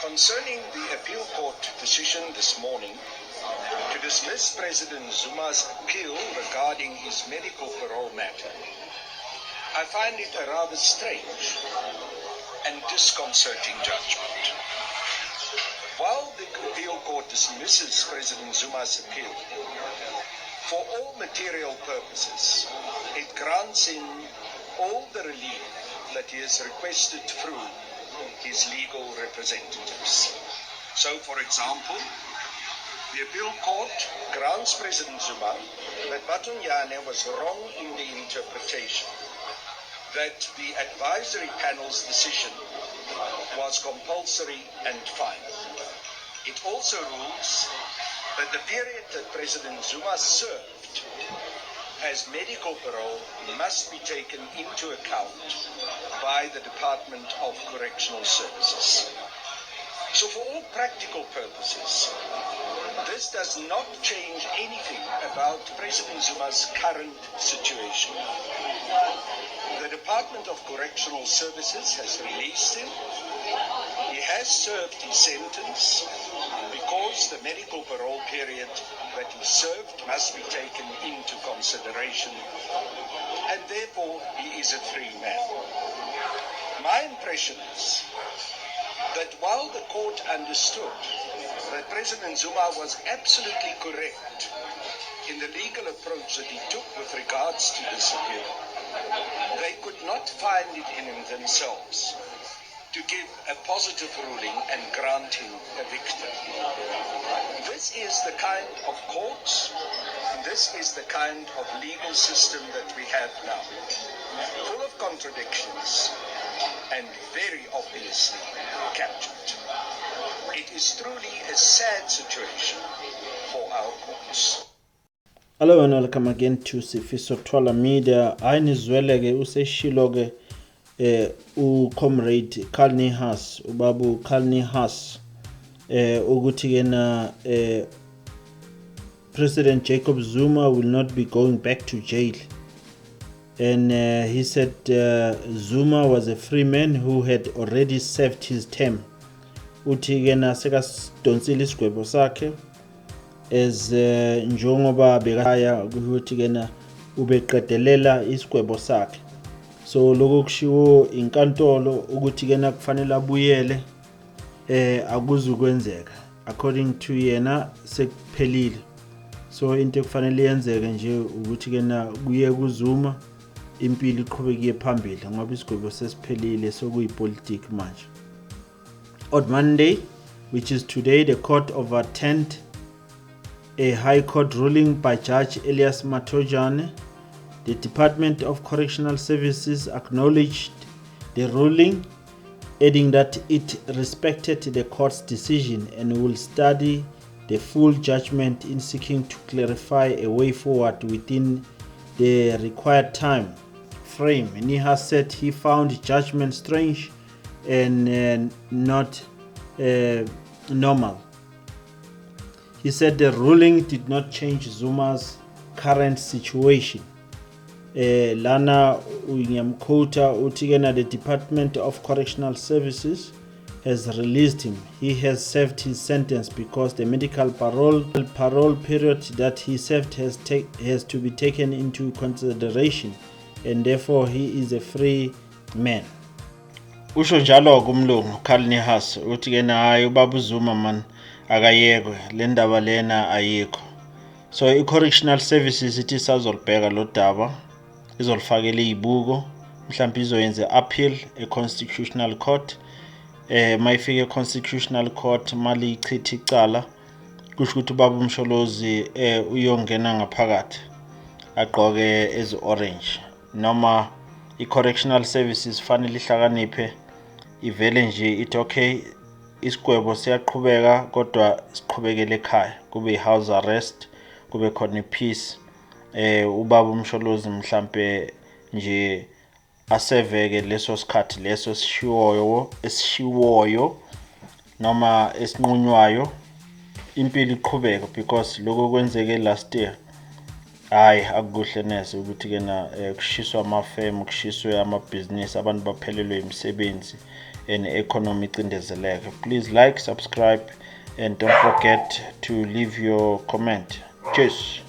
Concerning the appeal court decision this morning to dismiss President Zuma's appeal regarding his medical parole matter, I find it a rather strange and disconcerting judgment. While the appeal court dismisses President Zuma's appeal, for all material purposes, it grants him all the relief that he has requested through his legal representatives. So, for example, the appeal court grants President Zuma that Batunyane was wrong in the interpretation, that the advisory panel's decision was compulsory and final. It also rules that the period that President Zuma served as medical parole must be taken into account by the Department of Correctional Services. So for all practical purposes, this does not change anything about President Zuma's current situation. The Department of Correctional Services has released him. He has served his sentence because the medical parole period that he served must be taken into consideration, and therefore he is a free man. My impression is that while the court understood that President Zuma was absolutely correct in the legal approach that he took with regards to this appeal, they could not find it in themselves to give a positive ruling and grant him a victory. This is the kind of courts, this is the kind of legal system that we have now, full of contradictions and very obviously captured. It is truly a sad situation for our courts. Hello and welcome again to Sifiso Twala Media. Ainizweleke useshiloke comrade Niehaus, ubabu Niehaus, ukuthi kena President Jacob Zuma will not be going back to jail. And he said Zuma was a free man who had already served his term. Uthi kena sekadonsile isigwebo sakhe as njengoba bekaya ukuthi kena ubeqedelela isigwebo sakhe. So lokho kushiwo inkantolo ukuthi kena kufanele abuyele akuzukwenzeka according to yena sekuphelile. So into ekufanele yenzeke nje ukuthi kena kuye kuZuma impilo iqhubeke phambili ngoba isigwebo sesiphelile sokuyipolitiki manje. On Monday, which is today, the court overturned a High Court ruling by Judge Elias Matojane. The Department of Correctional Services acknowledged the ruling, adding that it respected the court's decision and will study the full judgment in seeking to clarify a way forward within the required time frame. Niehaus said he found judgment strange and not normal. He said the ruling did not change Zuma's current situation. Lana uyamquota utigena, the Department of Correctional Services has released him. He has served his sentence because the medical parole period that he served has to be taken into consideration, and therefore he is a free man. Usho njalo kumlungu Niehaus uthi kena hayi ubaba Zuma man akayekwe le ndaba lena ayikho. So i-correctional services ithi sazolibheka lo daba, izolifakela izibuko, mhlawumbe izoyenza appeal e-constitutional court. Mayifike e-constitutional court mali ichitha icala, kusho ukuthi ubaba uMsholozi uyongena ngaphakathi agqoke ezi-orange, noma i-correctional services fanele ihlakaniphe ivele nje ithi okay isigwebo siyaqhubeka kodwa siqhubekele ekhaya, kube i-house arrest, kube khona i-peace. Ubaba uMsholozi mhlambe nje aseveke leso sikhathi leso esishiwoyo noma esinqunywayo, impilo iqhubeka, because lokho kwenzeke last year hayi akukuhle neze ukuthi kena kushiswa amafemu, kushiswe amabhizinisi, abantu baphelelwe imisebenzi economy icindezeleke. Please like, subscribe, and don't forget to leave your comment. Cheers.